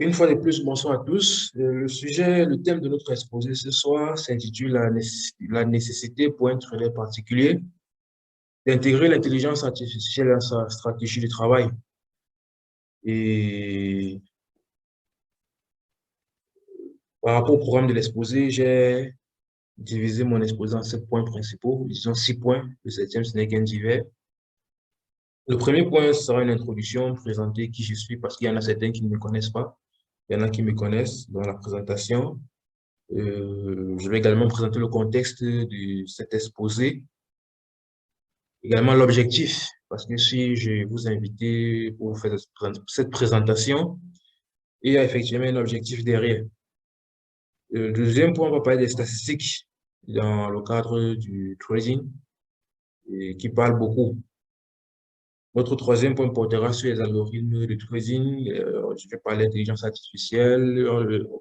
Une fois de plus, bonsoir à tous. Le thème de notre exposé ce soir s'intitule la nécessité pour un trader particulier d'intégrer l'intelligence artificielle à sa stratégie de travail. Et par rapport au programme de l'exposé, j'ai divisé mon exposé en 7 points principaux, disons 6 points. Le septième, ce n'est qu'un divers. Le premier point sera une introduction, présenter qui je suis, parce qu'il y en a certains qui ne me connaissent pas. Il y en a qui me connaissent dans la présentation. Je vais également présenter le contexte de cet exposé, également l'objectif, parce que si je vous invite pour faire cette présentation, il y a effectivement un objectif derrière. Le deuxième point, on va parler des statistiques dans le cadre du trading, et qui parle beaucoup. Notre troisième point portera sur les algorithmes de trading. Je vais parler d'intelligence artificielle,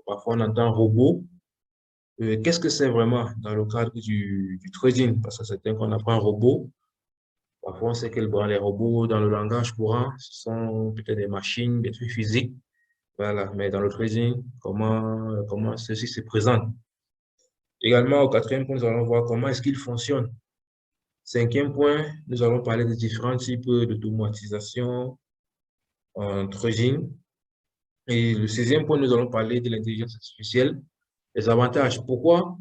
parfois on entend robot. Qu'est-ce que c'est vraiment dans le cadre du trading? Parce que c'est qu'on apprend un robot. Parfois, on sait que les robots, dans le langage courant, ce sont peut-être des machines, des trucs physiques. Voilà. Mais dans le trading, comment ceci se présente? Également, au quatrième point, nous allons voir comment est-ce qu'il fonctionne. Cinquième point, nous allons parler des différents types d'automatisation en trading. Et le sixième point, nous allons parler de l'intelligence artificielle, les avantages. Pourquoi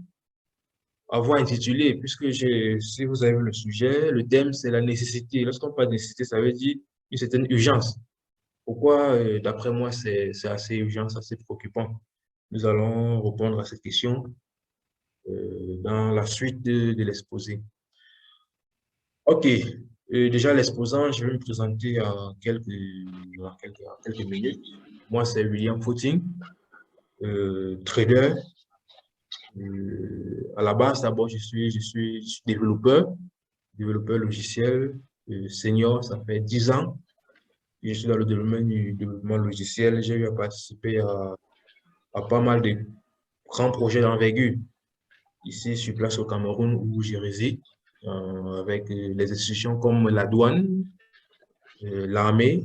avoir intitulé, puisque si vous avez vu le sujet, le thème, c'est la nécessité. Lorsqu'on parle de nécessité, ça veut dire une certaine urgence. Pourquoi, d'après moi, c'est assez urgent, c'est assez préoccupant? Nous allons répondre à cette question dans la suite de l'exposé. OK. Déjà, l'exposant, je vais me présenter en quelques minutes. Moi, c'est William Footing, trader. À la base, d'abord, je suis développeur logiciel, senior, ça fait 10 ans. Je suis dans le domaine du développement logiciel. J'ai eu à participer à pas mal de grands projets d'envergure. Ici, sur place au Cameroun où je réside, avec les institutions comme la douane, l'armée,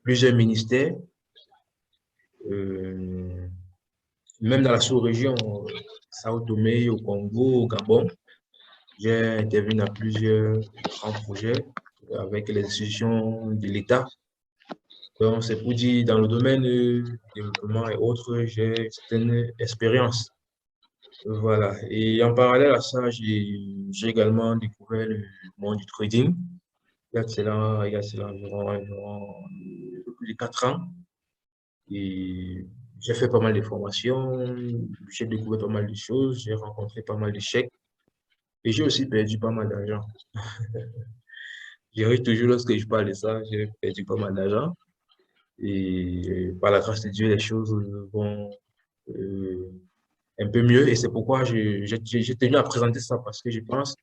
plusieurs ministères, euh, même dans la sous-région, Sao Tomé, au Congo, au Gabon. J'ai intervenu dans plusieurs grands projets avec les institutions de l'État. Donc, c'est pour dire, dans le domaine du développement et autres, j'ai une certaine expérience. Voilà. Et en parallèle à ça, j'ai également découvert le monde du trading. Il y a cela environ plus de 4 ans. Et j'ai fait pas mal de formations, j'ai découvert pas mal de choses, j'ai rencontré pas mal d'échecs et j'ai aussi perdu pas mal d'argent. J'arrive toujours lorsque je parle de ça, j'ai perdu pas mal d'argent. Et par la grâce de Dieu, les choses vont euh, un peu mieux. Et c'est pourquoi j'ai tenu à présenter ça parce que je pense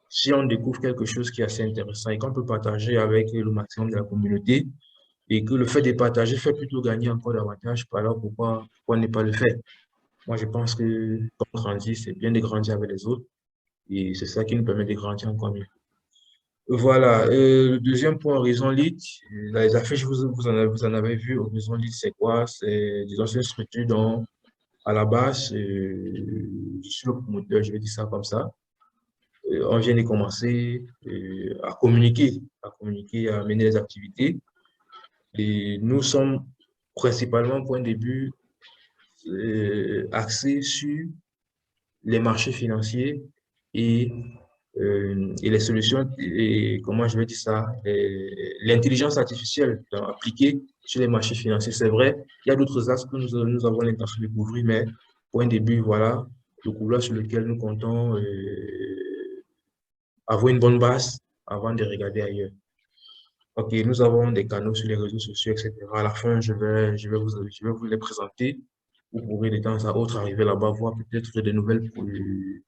si on découvre quelque chose qui est assez intéressant et qu'on peut partager avec le maximum de la communauté et que le fait de partager fait plutôt gagner encore davantage, alors pourquoi ne pas le faire? Moi, je pense que quand on grandit, c'est bien de grandir avec les autres et c'est ça qui nous permet de grandir encore mieux. Voilà. Le deuxième point, Horizon Lead. Dans les affiches, vous en avez vu. Horizon Lead, c'est quoi? Disons, c'est une structure dont, à la base, je suis le promoteur, je vais dire ça comme ça. On vient de commencer à communiquer, à mener les activités. Et nous sommes principalement, point de début, axés sur les marchés financiers et, et les solutions, et comment je vais dire ça, l'intelligence artificielle appliquée sur les marchés financiers. C'est vrai, il y a d'autres aspects que nous avons l'intention de couvrir, mais point de début, voilà, le couloir sur lequel nous comptons avoir une bonne base avant de regarder ailleurs. OK, nous avons des canaux sur les réseaux sociaux, etc. À la fin, je vais vous les présenter. Vous pourrez de temps à autre arriver là-bas, voir peut-être des nouvelles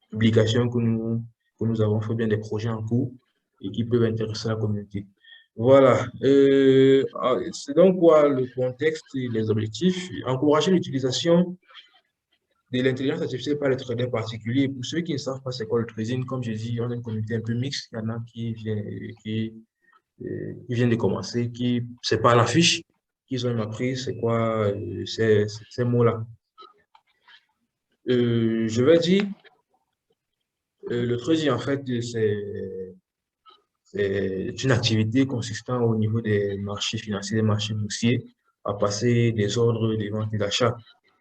publications que nous avons fait, bien des projets en cours et qui peuvent intéresser la communauté. Voilà. C'est donc quoi le contexte et les objectifs? Encourager l'utilisation de l'intelligence artificielle par les traders particuliers. Pour ceux qui ne savent pas c'est quoi le trading, comme je dis, on a une communauté un peu mixte. Il y en a qui viennent de commencer, qui c'est pas à l'affiche. qu'ils ont appris, c'est quoi ces mots-là. Je vais dire, le trading, en fait, c'est une activité consistant au niveau des marchés financiers, des marchés boursiers, à passer des ordres de vente et d'achat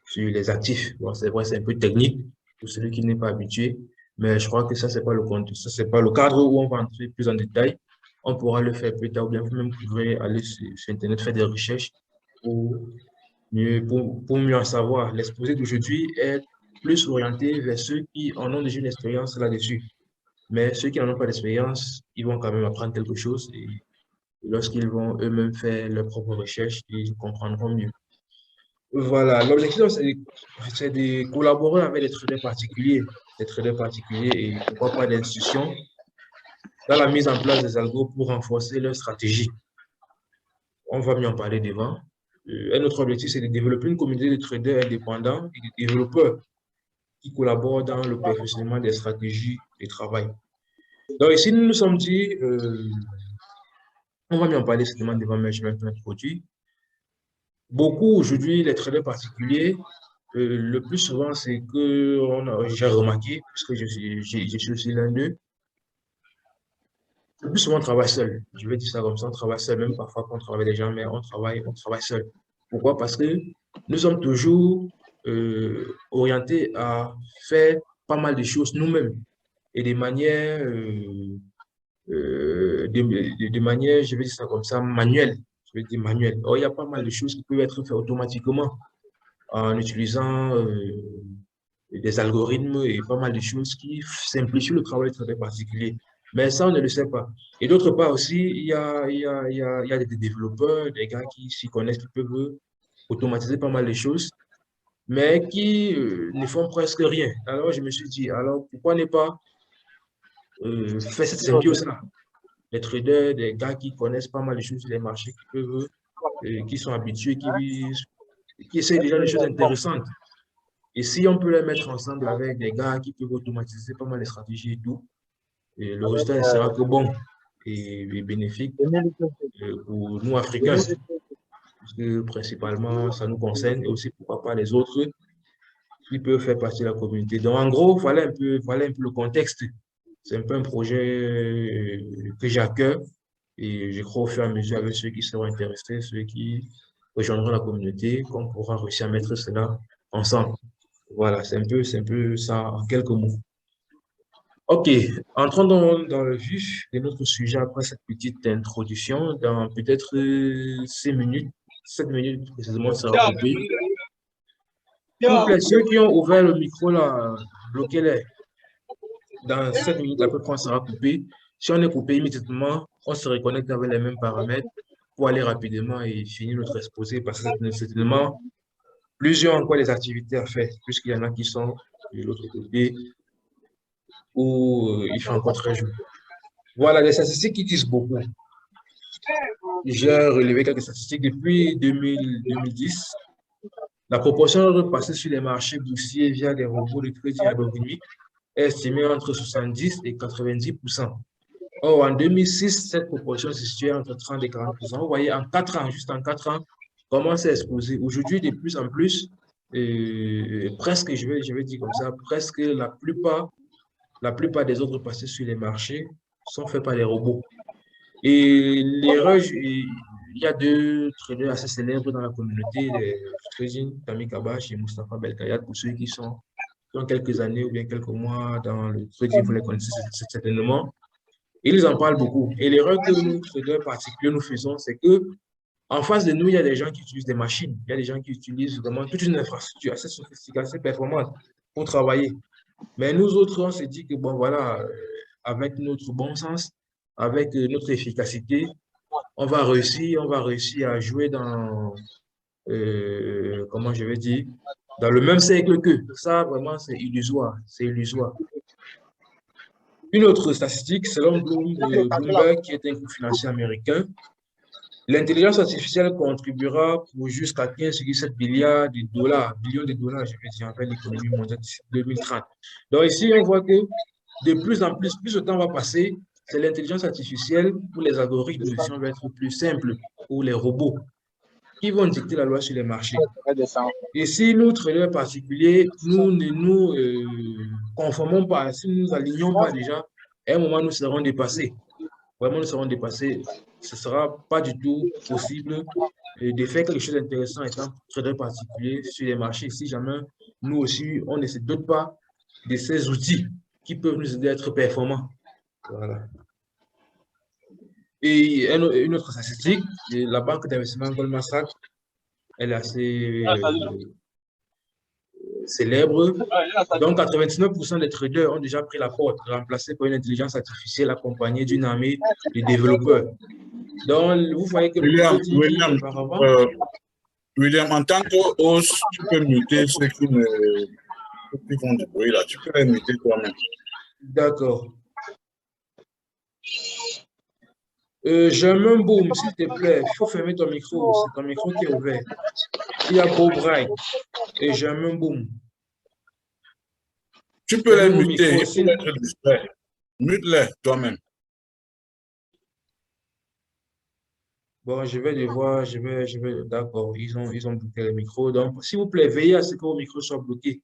sur les actifs. Bon, c'est vrai, c'est un peu technique pour celui qui n'est pas habitué, mais je crois que ça, c'est pas le compte, ça, c'est pas le cadre où on va entrer plus en détail. On pourra le faire plus tard, ou bien vous même pouvez aller sur Internet faire des recherches pour pour mieux en savoir. L'exposé d'aujourd'hui est plus orienté vers ceux qui en ont déjà une expérience là-dessus. Mais ceux qui n'en ont pas d'expérience, ils vont quand même apprendre quelque chose et lorsqu'ils vont eux-mêmes faire leurs propres recherches, ils comprendront mieux. Voilà, l'objectif, c'est de collaborer avec des traders particuliers et pourquoi pas des institutions dans la mise en place des algos pour renforcer leur stratégie. On va mieux en parler devant. Un autre objectif, c'est de développer une communauté de traders indépendants et de développeurs qui collaborent dans le perfectionnement des stratégies de travail. Donc ici, nous nous sommes dit, on va mieux en parler certainement devant, mais je vais mettre un produit. Beaucoup aujourd'hui, les traders particuliers, le plus souvent, c'est que j'ai remarqué, puisque je suis aussi l'un d'eux, le plus souvent, on travaille seul. Je vais dire ça comme ça, on travaille seul, même parfois quand on travaille avec des gens, mais on travaille seul. Pourquoi? Parce que nous sommes toujours orientés à faire pas mal de choses nous-mêmes et de manière, de manière, je vais dire ça comme ça, manuelle. Je vais dire manuelle. Or, il y a pas mal de choses qui peuvent être faites automatiquement en utilisant des algorithmes et pas mal de choses qui simplifient le travail très particulier. Mais ça, on ne le sait pas. Et d'autre part aussi, il y a des développeurs, des gars qui s'y connaissent, qui peuvent automatiser pas mal de choses, mais qui ne font presque rien. Alors, je me suis dit, alors pourquoi ne pas faire cette symbiose-là? Les traders, des gars qui connaissent pas mal de choses sur les marchés, qui peuvent, qui sont habitués, qui essayent déjà des choses intéressantes. Et si on peut les mettre ensemble avec des gars qui peuvent automatiser pas mal de stratégies et tout, et le résultat ne sera que bon et bénéfique pour nous, Africains, parce que principalement, ça nous concerne et aussi, pourquoi pas, les autres qui peuvent faire partie de la communauté. Donc, en gros, voilà un peu le contexte. C'est un peu un projet que j'ai à cœur et je crois au fur et à mesure avec ceux qui seront intéressés, ceux qui rejoindront la communauté, qu'on pourra réussir à mettre cela ensemble. Voilà, c'est un peu ça en quelques mots. OK, entrons dans le vif de notre sujet après cette petite introduction. Dans peut-être 6 minutes, 7 minutes précisément, ça sera coupé. S'il vous plaît, ceux qui ont ouvert le micro là, bloquez-les. Dans 7 minutes, à peu près, on sera coupé. Si on est coupé immédiatement, on se reconnecte avec les mêmes paramètres pour aller rapidement et finir notre exposé parce que c'est certainement plusieurs encore les activités à faire, puisqu'il y en a qui sont de l'autre côté où il fait encore très jour. Voilà, les statistiques qui disent beaucoup. J'ai relevé quelques statistiques depuis 2010. La proportion de passer sur les marchés boursiers via des robots de trading algorithmique est estimée entre 70 et 90%. Or, en 2006, cette proportion se situait entre 30 et 40%. Vous voyez, en 4 ans, juste en 4 ans, comment c'est explosé. Aujourd'hui, de plus en plus, presque, je vais dire comme ça, presque la plupart des autres passés sur les marchés sont faits par les robots. Et l'erreur, il y a deux traders assez célèbres dans la communauté de trading, Tammy Kabash et Mustafa Belkayat, pour ceux qui sont dans quelques années ou bien quelques mois dans le trading, vous les connaissez certainement. Ils en parlent beaucoup. Et l'erreur que nous, traders particuliers, nous faisons, c'est que en face de nous, il y a des gens qui utilisent des machines. Il y a des gens qui utilisent vraiment toute une infrastructure assez sophistiquée, assez performante pour travailler. Mais nous autres, on se dit que, bon, voilà, avec notre bon sens, avec notre efficacité, on va réussir à jouer dans, comment je vais dire, dans le même cercle qu'eux. Ça, vraiment, c'est illusoire. C'est illusoire. Une autre statistique, selon Bloomberg, qui est un groupe financier américain, l'intelligence artificielle contribuera pour jusqu'à 15,7 billions de dollars, je veux dire, avec l'économie mondiale d'ici 2030. Donc ici, on voit que de plus en plus, plus le temps va passer, c'est l'intelligence artificielle où les algorithmes va être plus simples pour les robots. qui vont dicter la loi sur les marchés. Ça va descendre. Et si nous, traders particuliers, nous ne nous conformons pas, si nous ne nous alignons pas déjà, à un moment, nous serons dépassés. Vraiment, nous serons dépassés. Ce ne sera pas du tout possible de faire quelque chose d'intéressant étant trader particulier sur les marchés. Si jamais nous aussi, on ne se dote pas de ces outils qui peuvent nous aider à être performants. Voilà. Et une autre statistique, la banque d'investissement Goldman Sachs, elle est assez célèbre. Donc, 99% des traders ont déjà pris la porte, remplacés par une intelligence artificielle accompagnée d'une armée de développeurs. Donc, vous voyez que William, en tant qu'os, tu peux muter ceux qui font du bruit là. Tu peux les muter toi-même. D'accord. J'aime un boom, s'il te plaît. Il faut fermer ton micro. C'est ton micro qui est ouvert. Il y a beau braille. Et j'aime un boom. Tu peux les muter. Mute-les toi-même. Bon, je vais devoir, d'accord, ils ont bloqué le micro. Donc, s'il vous plaît, veillez à ce que vos micros soient bloqués.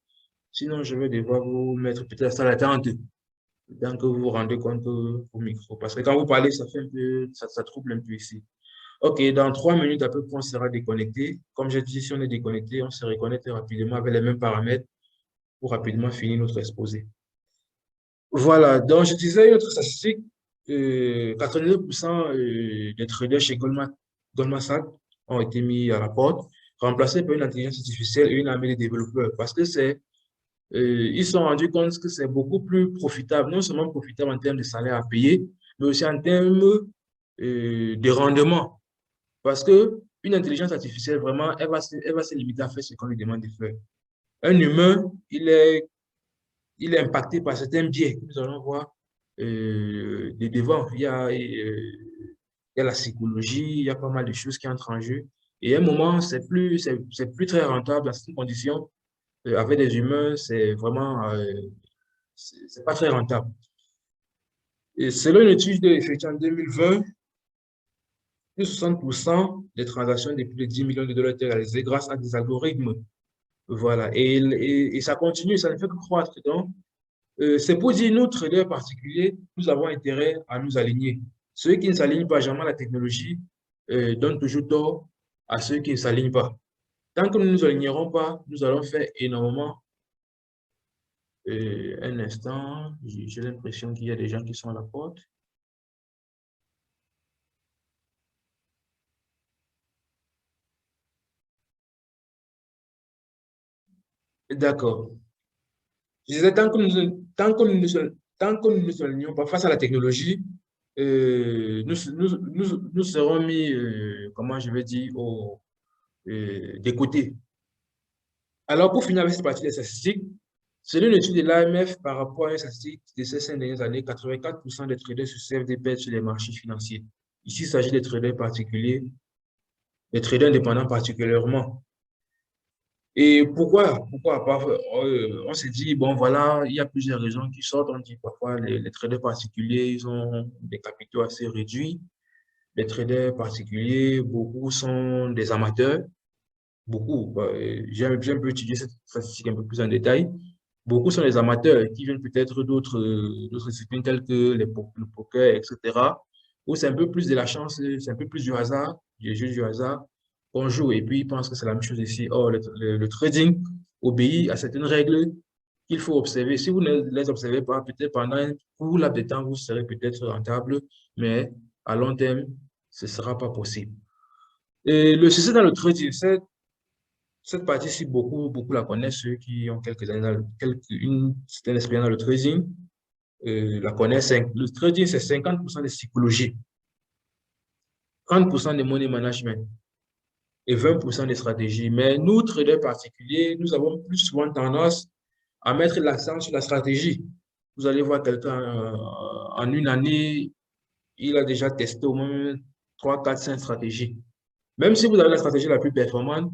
Sinon, je vais devoir vous mettre peut-être à l'attente. Tant que vous vous rendez compte au micro. Parce que quand vous parlez, ça fait un peu, ça trouble un peu ici. OK, dans 3 minutes à peu près, on sera déconnecté. Comme j'ai dit, si on est déconnecté, on se reconnecte rapidement avec les mêmes paramètres pour rapidement finir notre exposé. Voilà, donc je disais une autre statistique, 89% des traders chez Goldman Sachs ont été mis à la porte, remplacés par une intelligence artificielle et une armée de développeurs, parce que ils se sont rendus compte que c'est beaucoup plus profitable, non seulement profitable en termes de salaire à payer, mais aussi en termes de rendement. Parce que une intelligence artificielle, vraiment, elle va se limiter à faire ce qu'on lui demande de faire. Un humain, il est impacté par certains biais que nous allons voir de devant. Il y a la psychologie, il y a pas mal de choses qui entrent en jeu. Et à un moment, c'est plus très rentable dans ces conditions. Avec des humains, c'est vraiment, c'est pas très rentable. Et selon une étude effectuée en 2020, plus de 60% des transactions de plus de 10 millions de dollars étaient réalisées grâce à des algorithmes. Voilà. Et ça continue, ça ne fait que croître. Donc, c'est pour dire, nous, traders particuliers, nous avons intérêt à nous aligner. Ceux qui ne s'alignent pas jamais à la technologie donnent toujours tort à ceux qui ne s'alignent pas. Tant que nous ne nous alignerons pas, nous allons faire énormément. Un instant, j'ai l'impression qu'il y a des gens qui sont à la porte. D'accord. Je disais, tant que nous ne nous alignons pas face à la technologie, nous serons mis, comment je vais dire, des côtés. Alors, pour finir avec cette partie des statistiques, selon une étude de l'AMF par rapport à une statistique de ces 5 dernières années, 84% des traders se servent des pertes sur les marchés financiers. Ici, il s'agit des traders particuliers, des traders indépendants particulièrement. Et pourquoi on se dit, bon, voilà, il y a plusieurs raisons qui sortent. On dit parfois les traders particuliers, ils ont des capitaux assez réduits. Les traders particuliers, beaucoup sont des amateurs. Beaucoup. J'ai un peu étudié cette statistique un peu plus en détail. Beaucoup sont des amateurs qui viennent peut-être d'autres disciplines telles que le poker, etc. Où c'est un peu plus de la chance, c'est un peu plus du hasard, du jeu du hasard qu'on joue. Et puis, ils pensent que c'est la même chose ici. Or, le trading obéit à certaines règles qu'il faut observer. Si vous ne les observez pas, peut-être pendant un court laps de temps, vous serez peut-être rentable, mais à long terme, ce ne sera pas possible. Et le succès dans le trading, cette partie-ci, beaucoup la connaissent, ceux qui ont quelques années, une certaine expérience dans le trading, la connaissent. Le trading, c'est 50% de psychologie, 30% de money management et 20% de stratégie. Mais nous, traders particuliers, nous avons plus souvent tendance à mettre l'accent sur la stratégie. Vous allez voir quelqu'un en une année, il a déjà testé au moins 3, 4, 5 stratégies. Même si vous avez la stratégie la plus performante,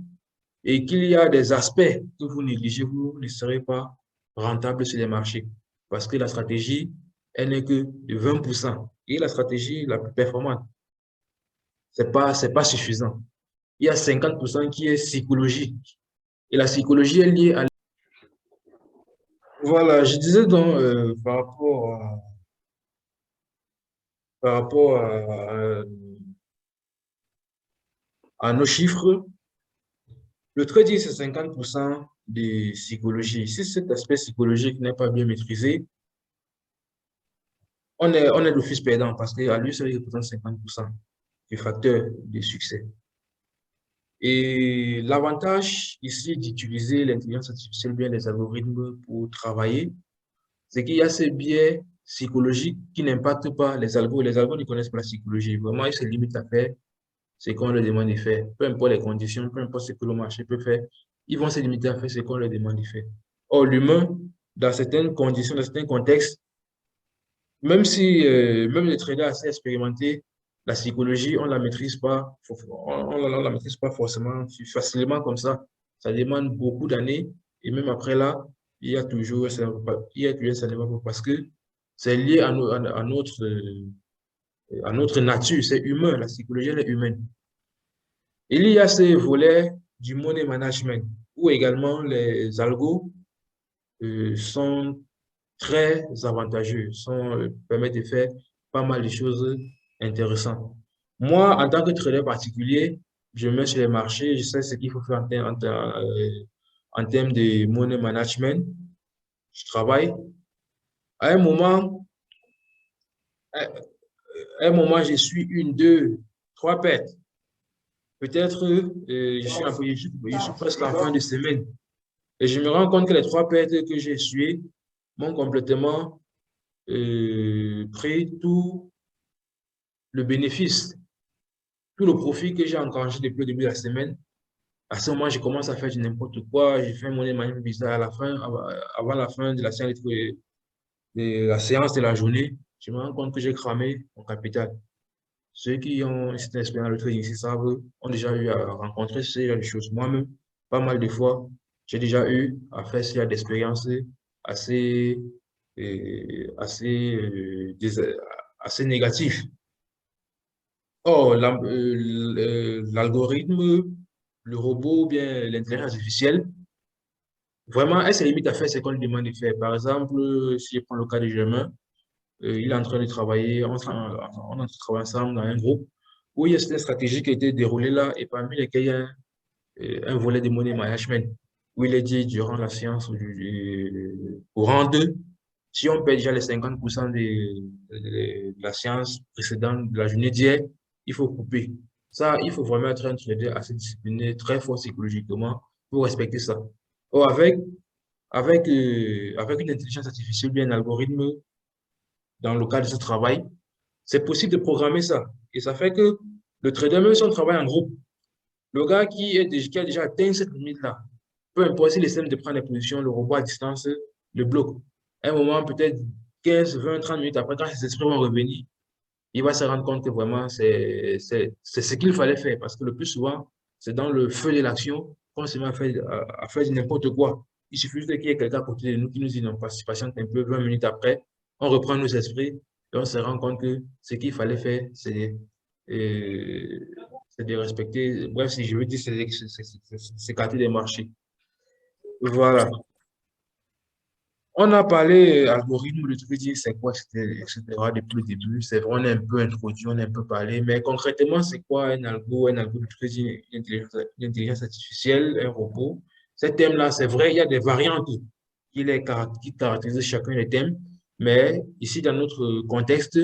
et qu'il y a des aspects que vous négligez, vous ne serez pas rentable sur les marchés. Parce que la stratégie, elle n'est que de 20%. Et la stratégie la plus performante, c'est pas suffisant. il y a 50% qui est psychologique. Et la psychologie est liée à... Voilà, je disais donc par rapport à nos chiffres, le trading, c'est 50% de psychologie. Si cet aspect psychologique n'est pas bien maîtrisé, on est d'office perdant parce qu'à lui seul, il représente 50% du facteur de succès. Et l'avantage ici d'utiliser l'intelligence artificielle, bien les algorithmes pour travailler, c'est qu'il y a ces biais psychologiques qui n'impactent pas les algos. Les algos ne connaissent pas la psychologie. Vraiment, ils se limitent à faire ce qu'on leur demande de faire. Peu importe les conditions, peu importe ce que le marché peut faire, ils vont se limiter à faire ce qu'on leur demande de faire. Or, l'humain, dans certaines conditions, dans certains contextes, même si même les traders assez expérimentés, la psychologie, on ne la maîtrise pas, on la maîtrise pas forcément facilement comme ça. Ça demande beaucoup d'années. Et même après là, il y a toujours ça ne va pas parce que c'est lié à notre nature. C'est humain. La psychologie, elle est humaine. Il y a ces volets du money management où également les algos sont très avantageux, permettent de faire pas mal de choses intéressantes. Moi, en tant que trader particulier, je mets sur les marchés, je sais ce qu'il faut faire en termes de money management. Je travaille. À un moment, à un moment, je suis une, deux, trois pertes. Peut-être, je suis presque en fin de semaine. Et je me rends compte que les trois pertes que j'ai essuyées m'ont complètement pris tout le bénéfice, tout le profit que j'ai engrangé depuis le début de la semaine. À ce moment, je commence à faire du n'importe quoi. Je fais mon émail bizarre à la fin, avant la fin de la journée. Je me rends compte que j'ai cramé mon capital. Ceux qui ont cette expérience dans le trading ici savent, ont déjà eu à rencontrer ce genre de choses. Moi-même, pas mal de fois, j'ai déjà eu à faire ce genre d'expérience assez, assez, assez négatif. Or, l'algorithme, le robot ou bien l'intelligence artificielle, vraiment, elle se limite à faire ce qu'on lui demande de faire. Par exemple, si je prends le cas de Germain, il est en train de travailler, on est en train de travailler ensemble dans un groupe où il y a cette stratégie qui a été déroulée là et parmi lesquelles il y a un volet de money management où il est dit durant la séance au rang 2, si on perd déjà les 50% de la séance précédente de la journée d'hier, il faut couper. Ça, il faut vraiment être un trader assez discipliné, très fort psychologiquement pour respecter ça. Or, avec une intelligence artificielle, bien un algorithme, dans le cadre de ce travail, c'est possible de programmer ça. Et ça fait que le trader, même si on travaille en groupe, le gars qui a déjà atteint cette limite-là, peu importe s'il essaie de prendre les positions, le robot à distance le bloque. À un moment, peut-être 15, 20, 30 minutes après, quand ses esprits vont revenir, il va se rendre compte que vraiment, c'est ce qu'il fallait faire. Parce que le plus souvent, c'est dans le feu de l'action qu'on se met à faire du n'importe quoi. Il suffit juste qu'il y ait quelqu'un à côté de nous qui nous dit non, patiente un peu, 20 minutes après, on reprend nos esprits et on se rend compte que ce qu'il fallait faire, euh, c'est de respecter, bref, si je veux dire, c'est s'écarter des marchés. Voilà. On a parlé algorithme de trading, c'est quoi, etc. depuis le début. C'est vrai, on est un peu introduit, on a un peu parlé, mais concrètement, c'est quoi un algo de trading, une intelligence artificielle, un robot? Ces thèmes-là, c'est vrai, il y a des variantes qui caractérisent chacun des thèmes, mais ici, dans notre contexte,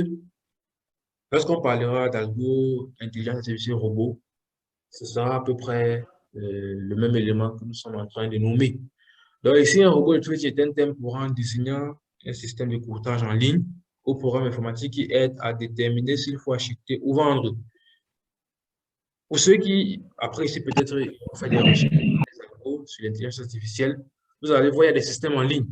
lorsqu'on parlera d'algo, intelligence artificielle, robot, ce sera à peu près le même élément que nous sommes en train de nommer. Donc ici, un robot de trading est un thème courant désignant un système de courtage en ligne au programme informatique qui aide à déterminer s'il faut acheter ou vendre. Pour ceux qui, après ici, peut-être ont fait des recherches sur l'intelligence artificielle, vous allez voir, il y a des systèmes en ligne.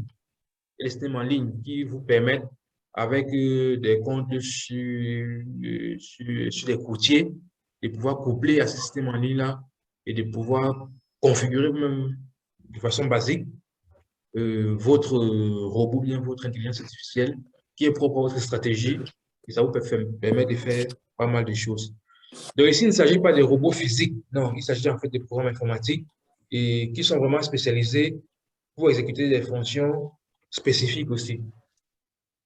Il y a des systèmes en ligne qui vous permettent, avec des comptes sur des courtiers, de pouvoir coupler à ce système en ligne-là et de pouvoir configurer même de façon basique votre robot, bien votre intelligence artificielle qui est propre à votre stratégie et ça vous permet de faire pas mal de choses. Donc ici, il ne s'agit pas des robots physiques, non, il s'agit en fait de programmes informatiques et qui sont vraiment spécialisés pour exécuter des fonctions spécifiques aussi.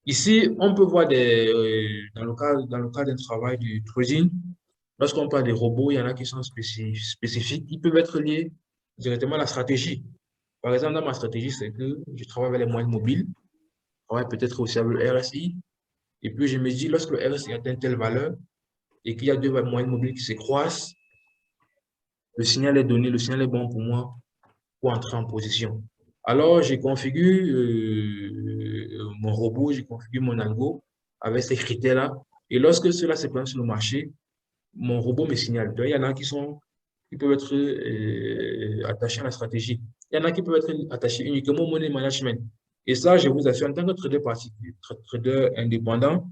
Ici, on peut voir dans le cas d'un travail du trading, lorsqu'on parle des robots, il y en a qui sont spécifiques. Ils peuvent être liés directement à la stratégie. Par exemple, dans ma stratégie, c'est que je travaille avec les moyens mobiles, je travaille peut-être aussi avec le RSI. Et puis, je me dis, lorsque le RSI atteint telle valeur et qu'il y a deux moyennes mobiles qui se croisent, le signal est donné, le signal est bon pour moi pour entrer en position. Alors, j'ai configure mon robot, j'ai configure mon algo avec ces critères-là. Et lorsque cela se présente sur le marché, mon robot me signale. Donc, il y en a qui peuvent être attachés à la stratégie. Il y en a qui peuvent être attachés uniquement au money management. Et ça, je vous assure, en tant que trader particulier, trader indépendant,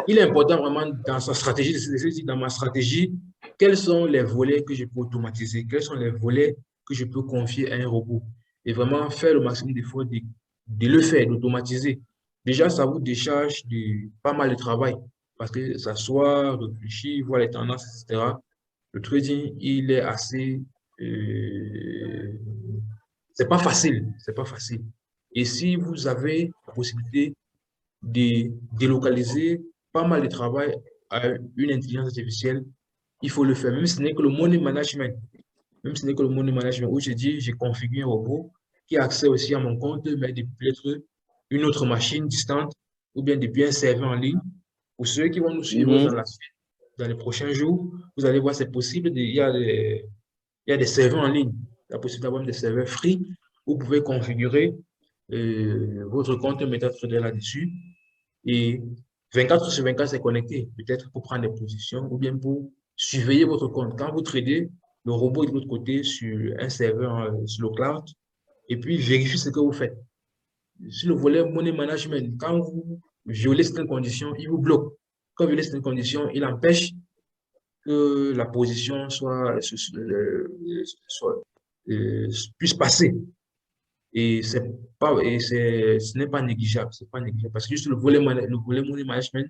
il est important vraiment dans sa stratégie, dans ma stratégie, quels sont les volets que je peux automatiser, quels sont les volets que je peux confier à un robot et vraiment faire le maximum d'efforts de le faire, d'automatiser. Déjà, ça vous décharge de pas mal de travail parce que ça soit réfléchir, voir les tendances, etc. Le trading, il est assez... c'est pas facile, c'est pas facile. Et si vous avez la possibilité de délocaliser pas mal de travail à une intelligence artificielle, il faut le faire. Même si ce n'est que le money management. Même si ce n'est que le money management où je dis, j'ai configuré un robot qui a accès aussi à mon compte, mais depuis être une autre machine distante ou bien depuis un serveur en ligne. Pour ceux qui vont nous suivre dans la suite, dans les prochains jours, vous allez voir, c'est possible. Il y a des serveurs en ligne. Il y a possible d'avoir des serveurs free. Vous pouvez configurer votre compte MetaTrader là-dessus et 24 sur 24, c'est connecté, peut-être pour prendre des positions ou bien pour surveiller votre compte. Quand vous tradez, le robot est de l'autre côté sur un serveur sur le cloud et puis vérifie ce que vous faites. Sur le volet money management, quand vous violez certaines conditions, il vous bloque. Quand vous violez certaines conditions, il empêche que la position puisse passer. Et ce n'est pas négligeable, c'est pas négligeable. Parce que juste le volet money management,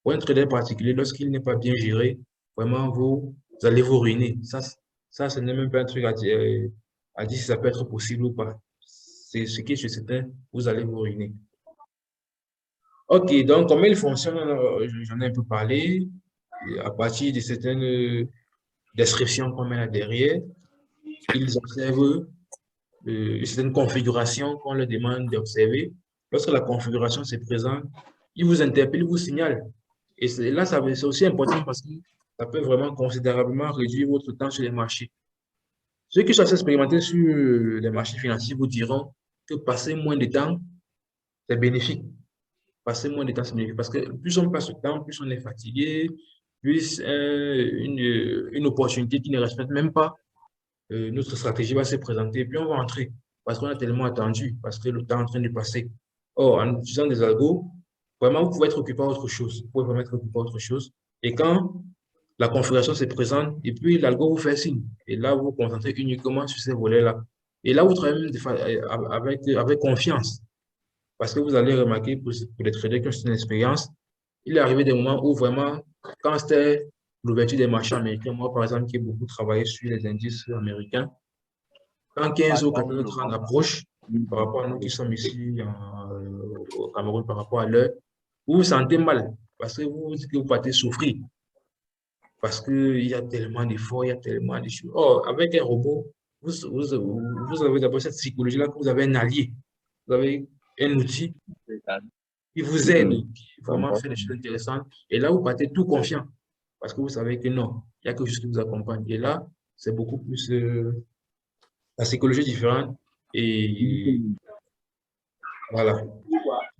pour un trader particulier, lorsqu'il n'est pas bien géré, vraiment, vous allez vous ruiner. Ça ce n'est même pas un truc à dire si ça peut être possible ou pas. C'est ce qui est certain, vous allez vous ruiner. OK, donc comment il fonctionne, j'en ai un peu parlé. Et à partir de certaines descriptions qu'on met là derrière, ils observent certaines configurations qu'on leur demande d'observer. Lorsque la configuration se présente, ils vous interpellent, ils vous signalent. Et là, c'est aussi important parce que ça peut vraiment considérablement réduire votre temps sur les marchés. Ceux qui sont assez expérimentés sur les marchés financiers vous diront que passer moins de temps, c'est bénéfique. Passer moins de temps, c'est bénéfique parce que plus on passe de temps, plus on est fatigué, plus une opportunité qui ne respecte même pas notre stratégie va se présenter, puis on va entrer parce qu'on a tellement attendu, parce que le temps est en train de passer. Or, en utilisant des algos, vraiment, vous pouvez être occupé à autre chose. Vous pouvez vraiment être occupé à autre chose. Et quand la configuration se présente, et puis l'algo vous fait signe, et là, vous vous concentrez uniquement sur ces volets-là. Et là, vous travaillez avec confiance, parce que vous allez remarquer pour les traders qui ont une expérience, il est arrivé des moments où vraiment, quand c'était l'ouverture des marchés américains, moi, par exemple, qui ai beaucoup travaillé sur les indices américains, quand 15 ou 14h30 approche, par rapport à nous qui sommes ici au Cameroun, par rapport à l'heure, vous vous sentez mal parce que vous partez souffrir. Parce qu'il y a tellement d'efforts, il y a tellement de choses. Or, avec un robot, vous avez d'abord cette psychologie-là que vous avez un allié. Vous avez un outil qui vous aide, qui vraiment fait des choses intéressantes. Et là, vous partez tout confiant parce que vous savez que non, il n'y a que juste qui vous accompagne. Et là, c'est beaucoup plus la psychologie est différente. Et voilà.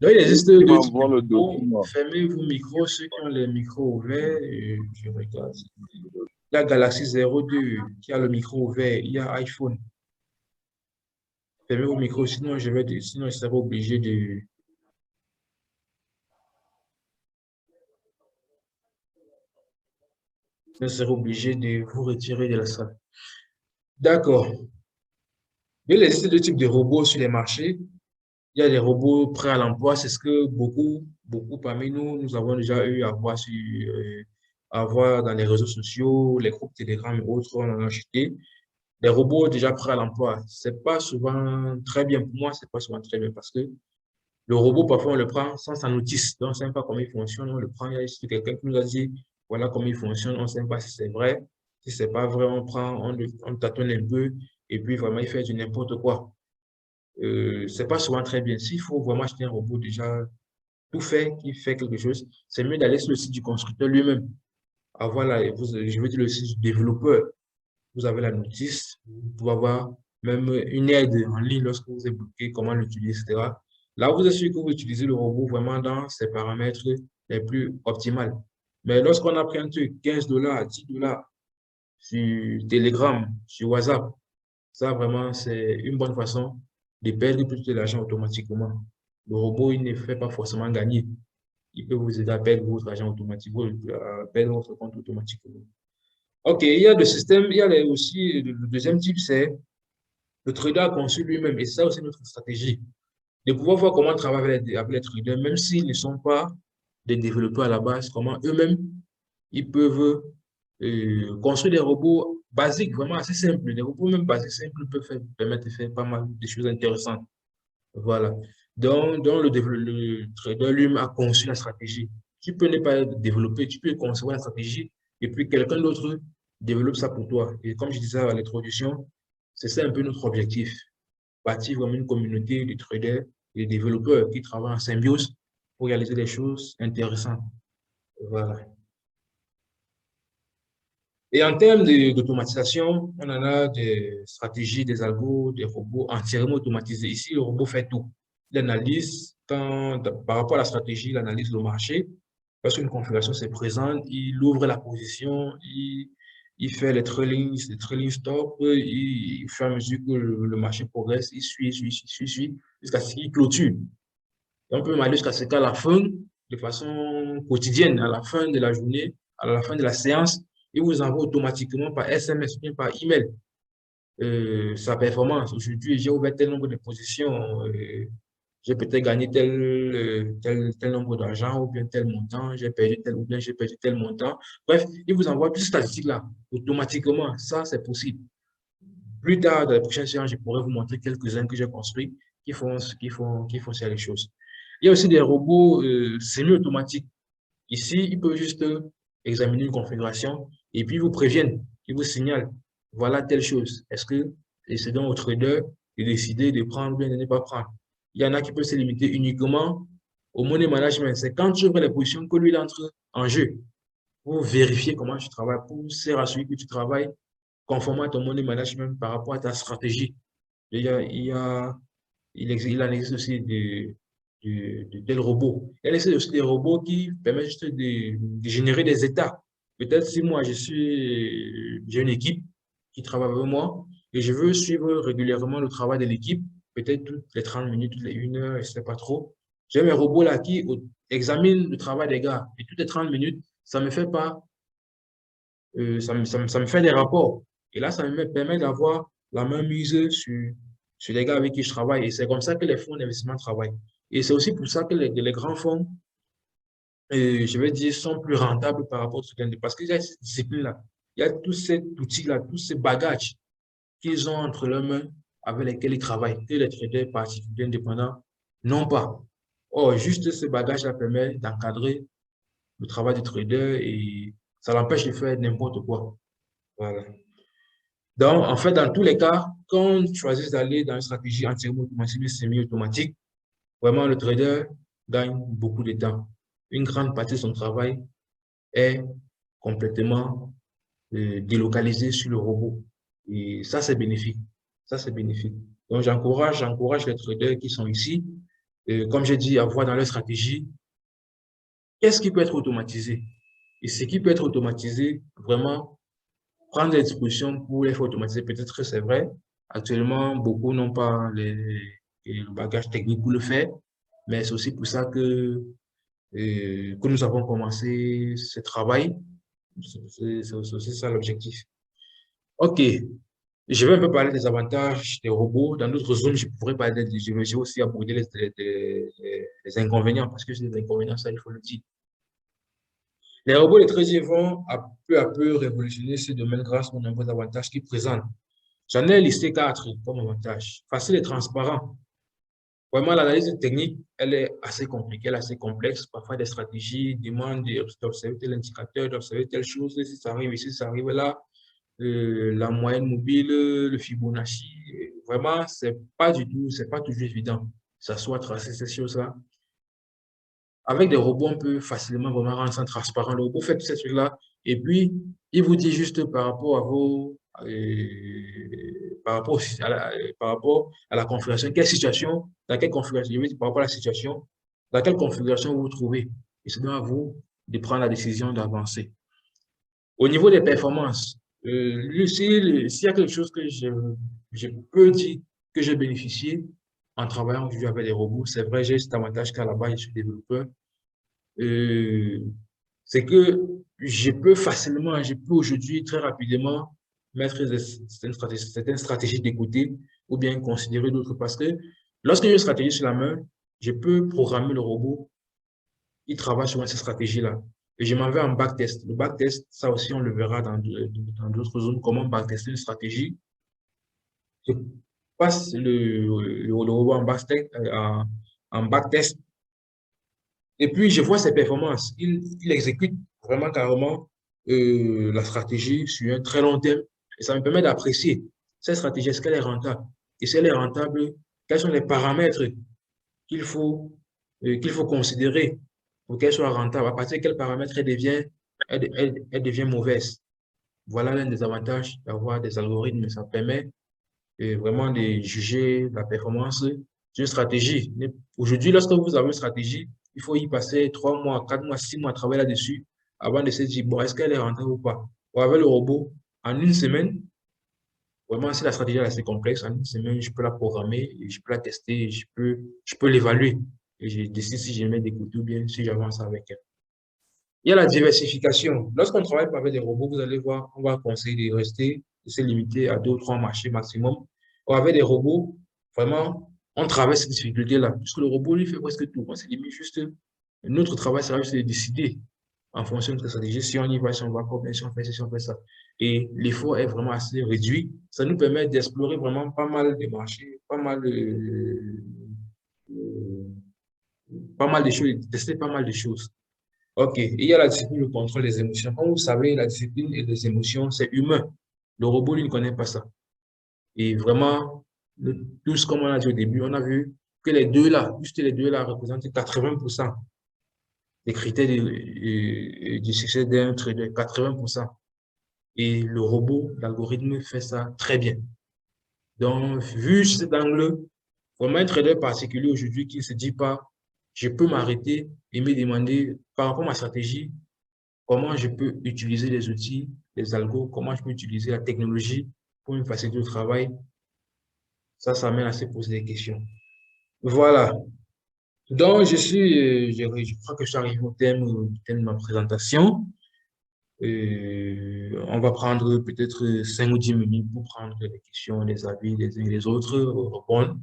Donc, il existe deux types de micros. Fermez vos micros, ceux qui ont les micros ouverts. Je regarde. Il y a Galaxy 02 qui a le micro ouvert. Il y a iPhone. Fermez vos micros, sinon sinon je serai obligé de vous retirer de la salle. D'accord. Il existe deux types de robots sur les marchés. Il y a des robots prêts à l'emploi. C'est ce que beaucoup parmi nous avons déjà eu à voir à voir dans les réseaux sociaux, les groupes Telegram et autres, on en a acheté. Des robots déjà prêts à l'emploi. C'est pas souvent très bien pour moi, c'est pas souvent très bien parce que le robot, parfois, on le prend sans sa notice. Donc, on ne sait pas comment il fonctionne. On le prend, il y a juste quelqu'un qui nous a dit, voilà comment il fonctionne. On ne sait pas si c'est vrai. Si c'est pas vrai, on prend, on tâtonne un peu et puis vraiment, il fait du n'importe quoi. C'est pas souvent très bien. S'il faut vraiment acheter un robot déjà tout fait, qui fait quelque chose, c'est mieux d'aller sur le site du constructeur lui-même. Avoir je veux dire le site du développeur. Vous avez la notice, vous pouvez avoir même une aide en ligne lorsque vous êtes bloqué, comment l'utiliser, etc. Là, vous êtes sûr que vous utilisez le robot vraiment dans ses paramètres les plus optimales. Mais lorsqu'on a pris un truc, 15 $, 10 $ sur Telegram, sur WhatsApp, ça vraiment, c'est une bonne façon de perdre plus de l'argent automatiquement. Le robot, il ne fait pas forcément gagner. Il peut vous aider à perdre votre argent automatiquement, à perdre votre compte automatiquement. OK, il y a le système, il y a aussi le deuxième type, c'est le trader a conçu lui-même. Et ça aussi, notre stratégie. De pouvoir voir comment travailler avec les traders, même s'ils ne sont pas des développeurs à la base, comment eux-mêmes, ils peuvent construire des robots basiques, vraiment assez simples. Des robots même basiques, simples, peuvent permettre de faire pas mal de choses intéressantes. Voilà. Donc le trader lui-même a conçu la stratégie. Tu peux ne pas développer, tu peux concevoir la stratégie et puis quelqu'un d'autre développe ça pour toi. Et comme je disais à l'introduction, c'est ça un peu notre objectif. Bâtir vraiment une communauté de traders et de développeurs qui travaillent en symbiose pour réaliser des choses intéressantes. Voilà. Et en termes d'automatisation, on en a des stratégies, des algos, des robots entièrement automatisés. Ici, le robot fait tout. Il analyse, par rapport à la stratégie, il analyse le marché. Lorsqu'une configuration se présente, il ouvre la position, il fait les trailing stop, au fur et à mesure que le marché progresse, il suit, jusqu'à ce qu'il clôture. Et on peut même aller jusqu'à ce qu'à la fin, de façon quotidienne, à la fin de la journée, à la fin de la séance, il vous envoie automatiquement par SMS, bien par email, sa performance. Aujourd'hui, j'ai ouvert tel nombre de positions, j'ai peut-être gagné tel nombre d'argent ou bien tel montant, j'ai perdu tel ou bien j'ai perdu tel montant. Bref, il vous envoie toutes ces statistiques-là automatiquement. Ça, c'est possible. Plus tard, dans les prochaines séances, je pourrais vous montrer quelques-uns que j'ai construits qui font ces choses. Il y a aussi des robots semi-automatiques. Ici, ils peuvent juste examiner une configuration et puis ils vous préviennent, ils vous signalent, voilà telle chose. Est-ce que c'est donc au trader de décider de prendre ou bien de ne pas prendre? Il y en a qui peuvent se limiter uniquement au money management. C'est quand tu ouvres les positions que lui entre en jeu pour vérifier comment tu travailles, pour se rassurer que tu travailles conformément à ton money management par rapport à ta stratégie. Il y a, il y a, il en existe aussi de tels robots. Il existe aussi des robots qui permettent juste de générer des états. Peut-être si moi, j'ai une équipe qui travaille avec moi et je veux suivre régulièrement le travail de l'équipe, peut-être toutes les 30 minutes, toutes les 1 heure, je ne sais pas trop. J'ai mes robots là qui examinent le travail des gars et toutes les 30 minutes, ça me fait pas, ça me fait des rapports. Et là, ça me permet d'avoir la main mise sur les gars avec qui je travaille. Et c'est comme ça que les fonds d'investissement travaillent. Et c'est aussi pour ça que les grands fonds, je vais dire, sont plus rentables par rapport à ce qu'ils parce qu'il y a cette discipline-là. Il y a tout cet outil-là, tous ces bagages qu'ils ont entre leurs mains avec lesquels ils travaillent, que les traders particuliers indépendants n'ont pas. Or, juste ce bagage-là permet d'encadrer le travail du trader et ça l'empêche de faire n'importe quoi. Voilà. Donc, en fait, dans tous les cas, quand on choisit d'aller dans une stratégie entièrement automatique, semi-automatique, vraiment, le trader gagne beaucoup de temps. Une grande partie de son travail est complètement délocalisée sur le robot. Et ça, c'est bénéfique. Ça, c'est bénéfique. Donc, j'encourage les traders qui sont ici, comme j'ai dit, à voir dans leur stratégie, qu'est-ce qui peut être automatisé? Et ce qui peut être automatisé, vraiment, prendre des dispositions pour les faire automatiser. Peut-être que c'est vrai. Actuellement, beaucoup n'ont pas le bagage technique pour le faire, mais c'est aussi pour ça que nous avons commencé ce travail. C'est aussi ça l'objectif. OK. Je vais un peu parler des avantages des robots. Dans d'autres zones, je pourrais parler je vais aussi aborder les inconvénients, parce que c'est des inconvénients, ça, il faut le dire. Les robots de trading vont à peu révolutionner ce domaine grâce aux nombreux avantages qu'ils présentent. J'en ai listé 4 comme avantages. Facile et transparent. Vraiment, l'analyse technique, elle est assez compliquée, elle est assez complexe. Parfois, des stratégies demandent d'observer tel indicateur, d'observer telle chose. Si ça arrive ici, ça arrive là. La moyenne mobile, le Fibonacci. Vraiment, c'est pas toujours évident. Ça soit tracer ces choses-là. Avec des robots, on peut facilement vraiment rendre ça transparent. Le robot fait tous ces trucs-là. Et puis, il vous dit juste par rapport à par rapport à la configuration, quelle situation, dans quelle configuration, je veux dire, par rapport à la situation, dans quelle configuration vous vous trouvez. Et c'est donc à vous de prendre la décision d'avancer. Au niveau des performances, s'il y a quelque chose que je peux dire que j'ai bénéficié en travaillant aujourd'hui avec des robots, c'est vrai, j'ai cet avantage qu'à la base, je suis développeur. Euh, c'est que je peux aujourd'hui très rapidement mettre certaines stratégies de côté ou bien considérer d'autres parce que lorsque j'ai une stratégie sur la main, je peux programmer le robot, il travaille sur cette stratégie-là. Et je m'en vais en backtest. Le backtest, ça aussi, on le verra dans d'autres zones, comment backtester une stratégie. Je passe le robot en backtest et puis, je vois ses performances. Il exécute vraiment carrément la stratégie sur un très long terme. Et ça me permet d'apprécier cette stratégie, est-ce qu'elle est rentable? Et si elle est rentable, quels sont les paramètres qu'il faut, qu'il faut considérer pour qu'elle soit rentable? À partir de quels paramètres elle devient mauvaise? Voilà l'un des avantages d'avoir des algorithmes. Ça permet vraiment de juger la performance d'une stratégie. Aujourd'hui, lorsque vous avez une stratégie, il faut y passer 3 mois, 4 mois, 6 mois à travailler là-dessus avant de se dire, bon, est-ce qu'elle est rentable ou pas? Ou avec le robot, en une semaine, vraiment, si la stratégie est assez complexe, en une semaine, je peux la programmer, et je peux la tester, je peux l'évaluer. Et je décide si je mets des côtés ou bien si j'avance avec elle. Il y a la diversification. Lorsqu'on travaille pas avec des robots, vous allez voir, on va conseiller de rester, de se limiter à 2 ou 3 marchés maximum. Ou avec des robots, vraiment, on traverse cette difficulté-là. Puisque le robot, lui, fait presque tout. On se limite juste, notre travail sera juste de décider en fonction de notre stratégie, si on y va, si on va pas, bien, si on fait ci, si on fait ça. Et l'effort est vraiment assez réduit. Ça nous permet d'explorer vraiment pas mal de marchés, pas mal de choses, de tester pas mal de choses. OK. Il y a la discipline, le contrôle des émotions. Comme vous savez, la discipline et les émotions, c'est humain. Le robot, lui, ne connaît pas ça. Et vraiment, tous, comme on a dit au début, on a vu que les deux là, juste les deux là, représentent 80% des critères du succès d'un trader, 80%. Et le robot, l'algorithme fait ça très bien. Donc, vu cet angle, vraiment un trader particulier aujourd'hui qui ne se dit pas, je peux m'arrêter et me demander par rapport à ma stratégie, comment je peux utiliser les outils, les algos, comment je peux utiliser la technologie pour me faciliter le travail. Ça mène à se poser des questions. Voilà. Donc, je crois que je suis arrivé au thème de ma présentation. On va prendre peut-être 5 ou 10 minutes pour prendre les questions, les avis des uns et des autres, répondre.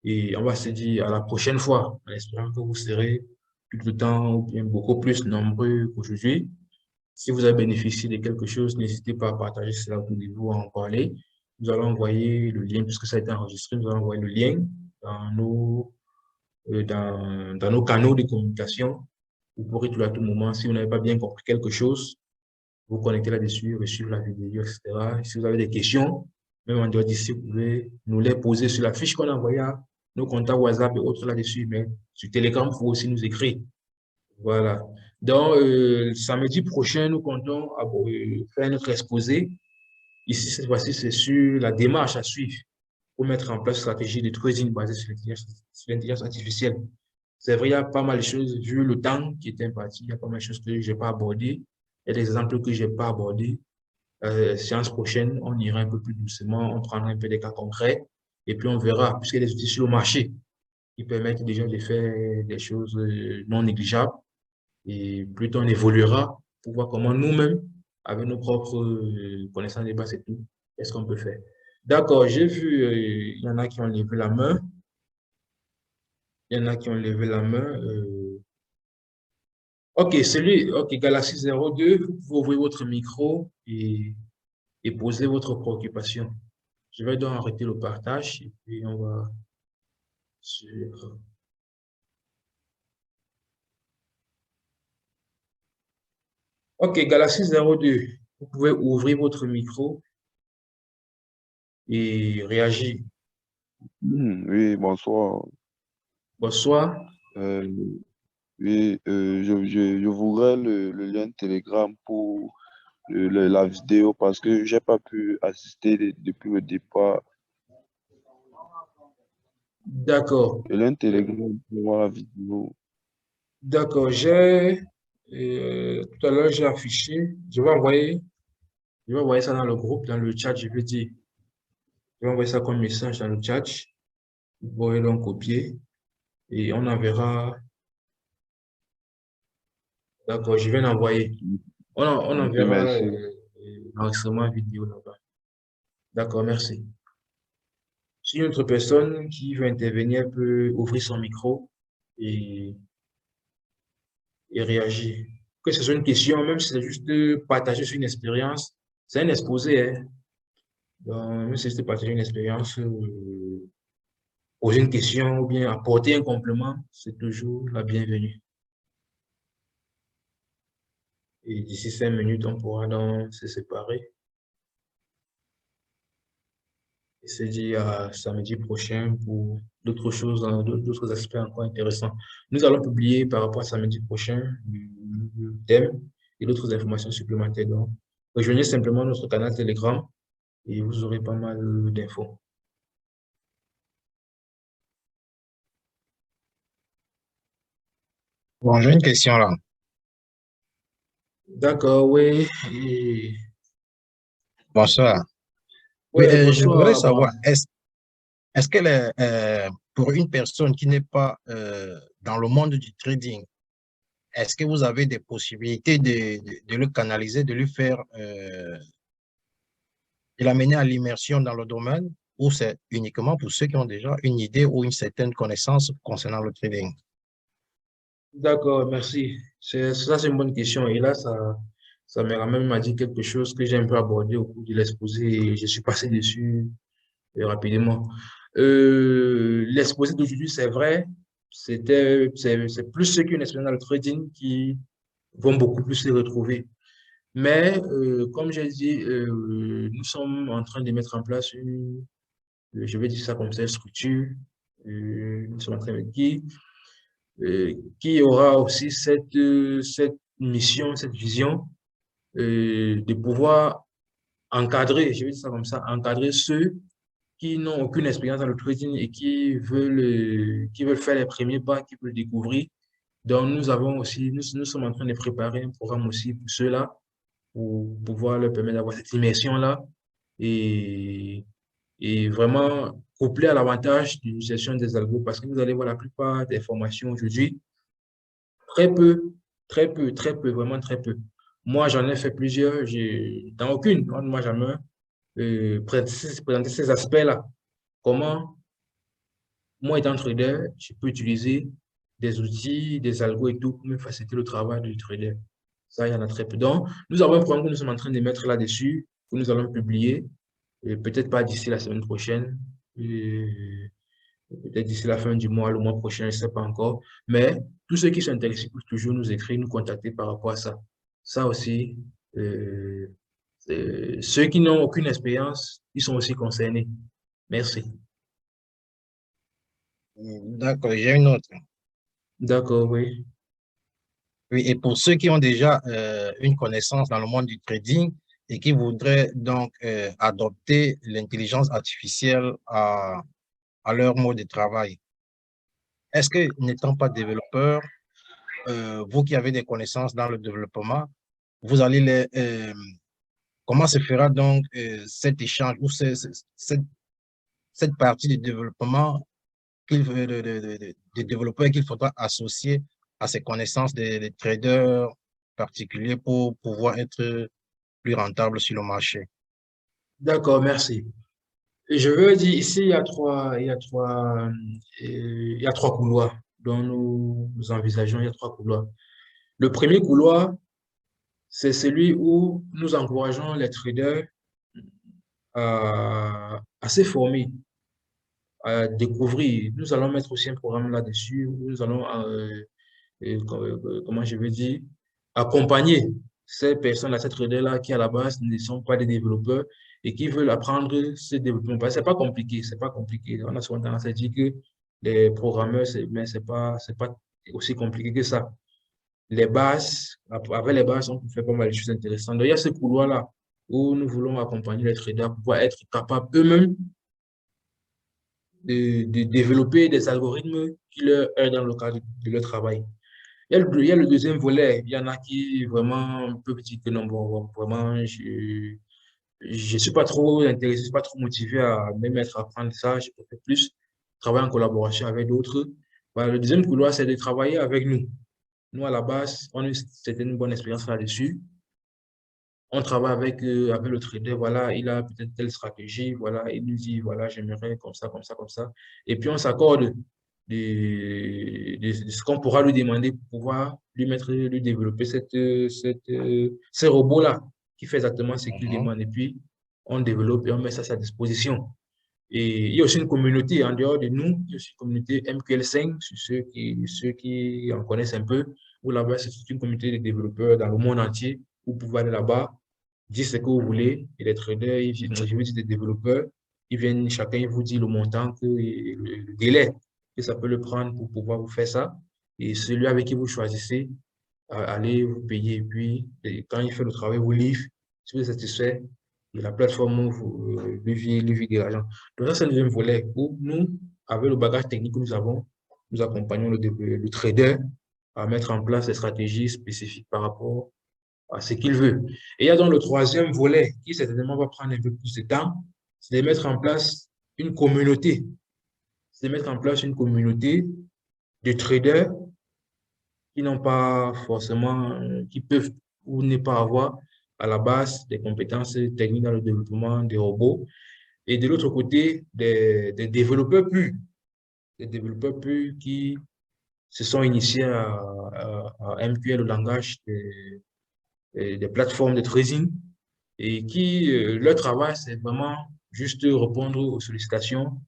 Et on va se dire à la prochaine fois, en espérant que vous serez tout le temps ou bien beaucoup plus nombreux qu'aujourd'hui. Si vous avez bénéficié de quelque chose, n'hésitez pas à partager cela au niveau, à en parler. Nous allons envoyer le lien, puisque ça a été enregistré, nous allons envoyer le lien dans dans nos canaux de communication. Vous pourrez tout à tout moment, si vous n'avez pas bien compris quelque chose, vous connecter là-dessus, suivre la vidéo, etc. Si vous avez des questions, même en dehors d'ici, vous pouvez nous les poser sur la fiche qu'on a envoyée à nos contacts WhatsApp et autres là-dessus. Mais sur Telegram, il faut aussi nous écrire. Voilà. Donc, samedi prochain, nous comptons faire notre exposé. Ici, cette fois-ci, c'est sur la démarche à suivre pour mettre en place une stratégie de trading basée sur l'intelligence artificielle. C'est vrai, il y a pas mal de choses, vu le temps qui est imparti, il y a pas mal de choses que je n'ai pas abordées. Il y a des exemples que je n'ai pas abordés. Séance prochaine, on ira un peu plus doucement, on prendra un peu des cas concrets et puis on verra, puisqu'il y a des outils sur le marché qui permettent déjà de faire des choses non négligeables. Et plus on évoluera pour voir comment nous-mêmes, avec nos propres connaissances de base et tout, qu'est-ce qu'on peut faire. D'accord, j'ai vu, il y en a qui ont levé la main. Il y en a qui ont levé la main. Ok, ok, Galaxy 02, vous pouvez ouvrir votre micro et poser votre préoccupation. Je vais donc arrêter le partage et puis on va sur... Ok, Galaxy 02, vous pouvez ouvrir votre micro et réagir. Oui, bonsoir. Bonsoir. Euh, oui, je voudrais le lien Telegram pour la vidéo parce que j'ai pas pu assister depuis le départ. D'accord. Le lien Telegram pour voir la vidéo. D'accord. Tout à l'heure, j'ai affiché. Je vais envoyer ça dans le groupe, dans le chat, je vais dire. Je vais envoyer ça comme message dans le chat. Vous pouvez donc copier et on enverra. D'accord, je viens d'envoyer. On Ok, enverra merci. l'enregistrement vidéo là-bas. D'accord, merci. Si une autre personne qui veut intervenir peut ouvrir son micro et, et réagir. Que ce soit une question, même si c'est juste de partager sur une expérience, c'est un exposé, hein. Donc, même si c'est juste de partager une expérience, poser une question ou bien apporter un complément, c'est toujours la bienvenue. Et d'ici 5 minutes, on pourra donc se séparer. Et se dire à samedi prochain pour d'autres choses, hein, d'autres aspects encore intéressants. Nous allons publier par rapport à samedi prochain le thème et d'autres informations supplémentaires. Donc, rejoignez simplement notre canal Telegram et vous aurez pas mal d'infos. Bon, j'ai une question là. D'accord, oui. Bonsoir. Oui, Ouais, je voudrais bonsoir. Bon, savoir, est-ce que pour une personne qui n'est pas dans le monde du trading, est-ce que vous avez des possibilités de le canaliser, de lui faire, de l'amener à l'immersion dans le domaine, ou c'est uniquement pour ceux qui ont déjà une idée ou une certaine connaissance concernant le trading? d'accord, merci. Ça, c'est une bonne question. Et là, ça me ramène m'a dit quelque chose que j'ai un peu abordé au cours de l'exposé et je suis passé dessus rapidement. L'exposé d'aujourd'hui, c'est vrai, c'est plus ceux qui ont une expérience dans le trading qui vont beaucoup plus se retrouver. Mais comme j'ai dit, nous sommes en train de mettre en place je vais dire ça comme ça, une structure, nous sommes en train de qui aura aussi cette mission, cette vision de pouvoir encadrer, je vais dire ça comme ça, encadrer ceux qui n'ont aucune expérience dans le trading et qui veulent faire les premiers pas, qui veulent découvrir. Donc, nous sommes en train de préparer un programme aussi pour ceux-là, pour pouvoir leur permettre d'avoir cette immersion-là et, et vraiment couplé à l'avantage d'une gestion des algos parce que vous allez voir la plupart des formations aujourd'hui, très peu, très peu, vraiment très peu. Moi, j'en ai fait plusieurs, dans aucune, on ne m'a jamais présenter ces aspects-là. Comment, moi étant trader, je peux utiliser des outils, des algos et tout pour me faciliter le travail du trader. Ça, il y en a très peu. Donc, nous avons un programme que nous sommes en train de mettre là-dessus, que nous allons publier, et peut-être pas d'ici la semaine prochaine, peut-être d'ici la fin du mois, le mois prochain, je ne sais pas encore. Mais tous ceux qui sont intéressés peuvent toujours nous écrire, nous contacter par rapport à ça. Ça aussi, euh, ceux qui n'ont aucune expérience, ils sont aussi concernés. Merci. D'accord, j'ai une autre. D'accord, oui. Oui, et pour ceux qui ont déjà une connaissance dans le monde du trading et qui voudraient donc adopter l'intelligence artificielle à leur mode de travail, est-ce que n'étant pas développeur, vous qui avez des connaissances dans le développement, vous allez comment se fera donc cet échange ou cette partie du développement de développeurs qu'il faudra associer à ces connaissances des traders particuliers pour pouvoir être plus rentable sur le marché? D'accord, merci. Et je veux dire, ici, il y a trois couloirs dont nous envisageons, il y a trois couloirs. Le premier couloir, c'est celui où nous encourageons les traders à se former, à découvrir. Nous allons mettre aussi un programme là-dessus où nous allons, comment je veux dire, accompagner ces personnes-là, ces traders-là qui à la base ne sont pas des développeurs et qui veulent apprendre ce développement. Parce que c'est pas compliqué, c'est pas compliqué. On a souvent tendance à dire que les programmeurs, mais c'est pas aussi compliqué que ça. Les bases, avec les bases, on peut faire pas mal de choses intéressantes. Donc, il y a ce couloir-là où nous voulons accompagner les traders pour pouvoir être capables eux-mêmes de développer des algorithmes qui leur aident dans le cadre de leur travail. Il y a le deuxième volet. Il y en a qui vraiment un peu petit que non, bon, vraiment, je suis pas trop intéressé, je suis pas trop motivé à me mettre à apprendre ça. Je préfère plus travailler en collaboration avec d'autres. Voilà, le deuxième couloir, c'est de travailler avec nous. Nous, à la base, on a eu une bonne expérience là-dessus. On travaille avec le trader, voilà, il a peut-être telle stratégie, voilà, il nous dit, voilà, j'aimerais comme ça, comme ça, comme ça. Et puis, on s'accorde de ce qu'on pourra lui demander pour pouvoir lui développer ces robots-là qui fait exactement ce qu'il demande. Et puis, on développe et on met ça à sa disposition. Et il y a aussi une communauté en dehors de nous, il y a aussi une communauté MQL5, ceux qui en connaissent un peu, où là-bas, c'est une communauté de développeurs dans le monde entier. Vous pouvez aller là-bas, dire ce que vous voulez, et les traders, je veux dire des développeurs, ils viennent, chacun vous dit le montant, et le délai que ça peut le prendre pour pouvoir vous faire ça. Et celui avec qui vous choisissez, allez vous payer. Et puis, quand il fait le travail, vous livre. Si vous êtes satisfait, et la plateforme vous lui vide de l'argent. Donc, ça, c'est le deuxième volet où nous, avec le bagage technique que nous avons, nous accompagnons le trader à mettre en place des stratégies spécifiques par rapport à ce qu'il veut. Et il y a donc le troisième volet qui certainement va prendre un peu plus de temps, c'est de mettre en place une communauté. C'est de mettre en place une communauté de traders qui n'ont pas forcément, qui peuvent ou ne pas avoir à la base des compétences techniques dans le développement des robots. Et de l'autre côté, des développeurs purs, des développeurs purs qui se sont initiés à MQL, le langage des plateformes de trading, et qui, leur travail, c'est vraiment juste répondre aux sollicitations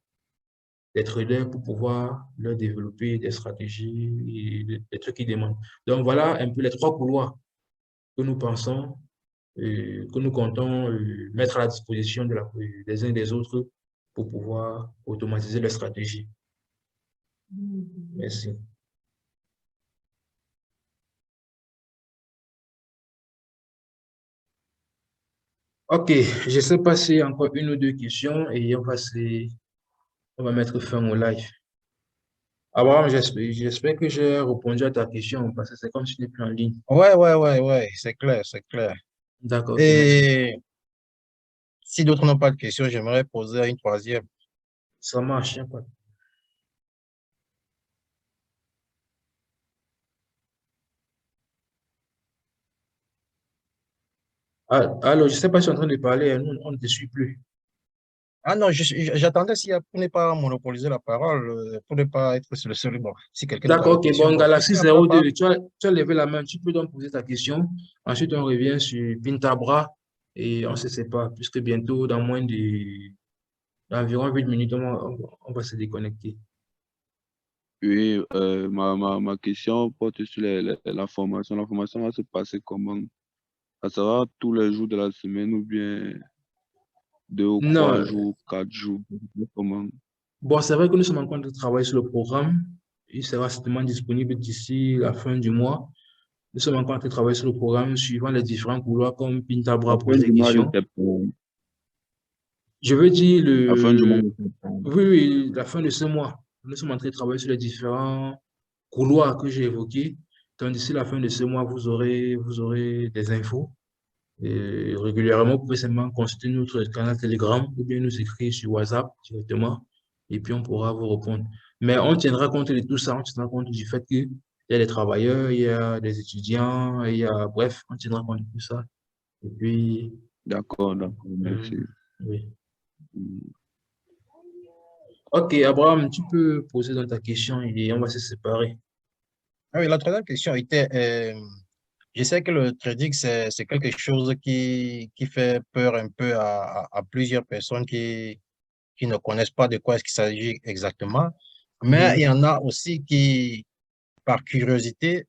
des traders pour pouvoir leur développer des stratégies et des trucs qu'ils demandent. Donc, voilà un peu les trois couloirs que nous pensons, que nous comptons mettre à la disposition des uns et des autres pour pouvoir automatiser les stratégies. Merci. OK, je ne sais pas s'il y a encore une ou deux questions et on va mettre fin au live. Abraham, j'espère que j'ai répondu à ta question parce que c'est comme si tu n'es plus en ligne. Ouais, c'est clair, c'est clair. D'accord, ok, merci. Et si d'autres n'ont pas de questions, j'aimerais poser une troisième. Ça marche, y a pas de- Ah, alors, je ne sais pas si tu es en train de parler, nous, on ne te suit plus. Ah non, j'attendais pour ne pas monopoliser la parole, pour ne pas être sur le seul. Bon, si quelqu'un n'a pas D'accord, de ok, questions, bon, bon, Galaxy puisqu'il n'a pas. 02, tu as levé la main, tu peux donc poser ta question. Ensuite, on revient sur Pintabra et on se sépare, puisque bientôt, d'environ 8 minutes, on va se déconnecter. Oui, ma question porte sur la formation. La formation va se passer comment? Ça sera tous les jours de la semaine ou bien 2 ou 3 Non, jours, 4 jours? Comment? bon, c'est vrai que nous sommes en train de travailler sur le programme. Il sera certainement disponible d'ici la fin du mois. Nous sommes encore en train de travailler sur le programme suivant les différents couloirs comme La Pintabra fin pose des du mois de questions. septembre. Je veux dire, La fin du mois de septembre. oui, la fin de ce mois. Nous sommes en train de travailler sur les différents couloirs que j'ai évoqués. Donc, d'ici la fin de ce mois, vous aurez des infos. Et régulièrement, vous pouvez simplement consulter notre canal Telegram ou bien nous écrire sur WhatsApp directement. Et puis, on pourra vous répondre. Mais on tiendra compte de tout ça. On tiendra compte du fait qu'il y a des travailleurs, il y a des étudiants, bref, on tiendra compte de tout ça. Et puis, D'accord, euh, merci. oui. Mm. Ok, Abraham, tu peux poser dans ta question et on va se séparer. Ah oui, la troisième question était, Je sais que le trading, c'est quelque chose qui fait peur un peu à plusieurs personnes qui ne connaissent pas de quoi est-ce qu'il s'agit exactement. Mais il y Mhm. en a aussi qui, par curiosité,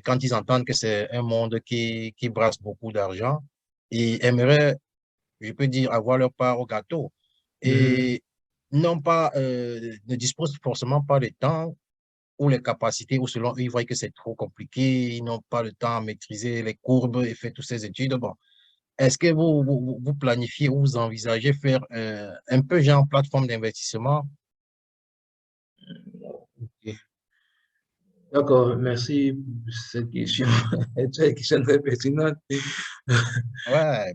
quand ils entendent que c'est un monde qui brasse beaucoup d'argent, ils aimeraient, je peux dire, avoir leur part au gâteau. Mhm. Et non pas, ne disposent forcément pas de temps ou les capacités, ou selon eux, ils voient que c'est trop compliqué, ils n'ont pas le temps à maîtriser les courbes et faire toutes ces études. Bon, est-ce que vous planifiez ou vous envisagez faire un peu genre plateforme d'investissement? Ok. D'accord, merci pour cette question. C'est une question très pertinente. Ouais,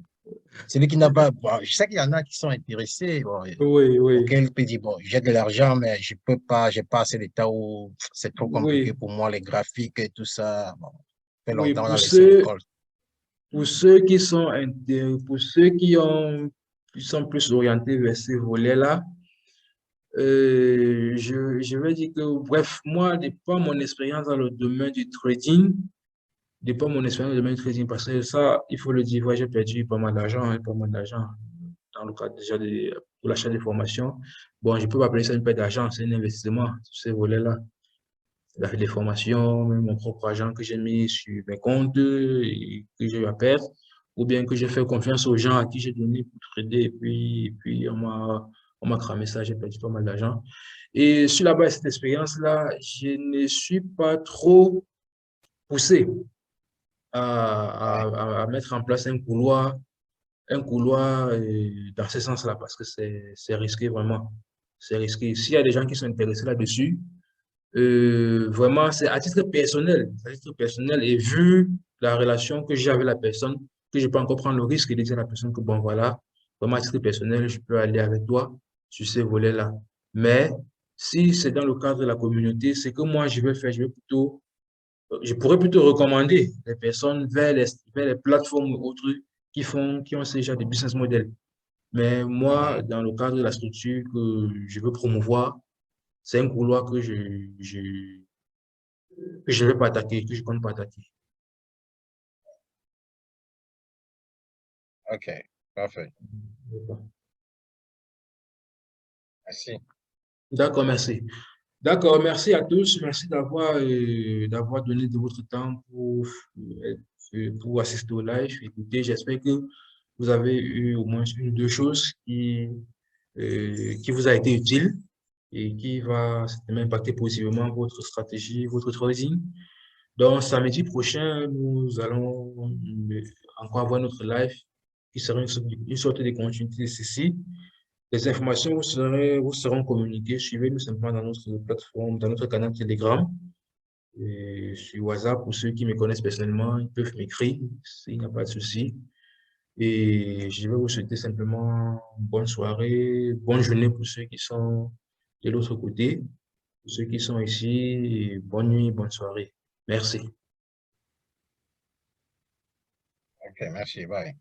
celui qui n'a pas, bon, je sais qu'il y en a qui sont intéressés, bon, Oui, oui, auxquels il peut dire, bon, j'ai de l'argent, mais je peux pas, j'ai pas assez d'état où c'est trop compliqué oui, pour moi, les graphiques et tout ça. Bon, ça fait oui. longtemps qu'on a laissé l'école. Pour ceux qui sont, pour ceux qui sont plus orientés vers ce volet-là, je vais dire que, bref, moi, de par mon expérience dans le domaine du trading, de par mon expérience dans le domaine du trading, parce que ça, il faut le dire, ouais, j'ai perdu pas mal d'argent, hein, pas mal d'argent dans le cadre déjà pour l'achat des formations. Bon, je peux pas appeler ça une perte d'argent, c'est un investissement sur ces volets-là. La des formations, même mon propre argent que j'ai mis sur mes comptes et que j'ai eu à perdre, ou bien que j'ai fait confiance aux gens à qui j'ai donné pour trader, et puis on m'a cramé ça, j'ai perdu pas mal d'argent. Et sur la base de cette expérience-là, je ne suis pas trop poussé Ouais, à mettre en place un couloir dans ce sens-là, parce que c'est risqué vraiment. C'est risqué. S'il y a des gens qui sont intéressés là-dessus, vraiment, c'est à titre personnel, et vu la relation que j'ai avec la personne, que je peux encore prendre le risque de dire à la personne que bon, voilà, vraiment à titre personnel, je peux aller avec toi sur ces volets-là. Mais si c'est dans le cadre de la communauté, c'est que moi, je pourrais plutôt recommander les personnes vers les plateformes ou autres qui ont déjà des business models. Mais moi, mhm. dans le cadre de la structure que je veux promouvoir, c'est un couloir que je ne vais pas attaquer, que je ne compte pas attaquer. OK, parfait. Merci. D'accord, merci. D'accord, merci à tous. Merci d'avoir donné de votre temps pour assister au live. Écoutez, j'espère que vous avez eu au moins une ou deux choses qui vous a été utile et qui va certainement impacter positivement votre stratégie, votre trading. Donc, samedi prochain, nous allons encore avoir notre live qui sera une sorte de continuité de ceci. Les informations vous seront communiquées. Suivez-nous simplement dans notre plateforme, dans notre canal Telegram. Et sur WhatsApp, pour ceux qui me connaissent personnellement, ils peuvent m'écrire s'il n'y a pas de souci. Et je vais vous souhaiter simplement une bonne soirée, bonne journée pour ceux qui sont de l'autre côté. Pour ceux qui sont ici, et bonne nuit, bonne soirée. Merci. OK, merci. Bye.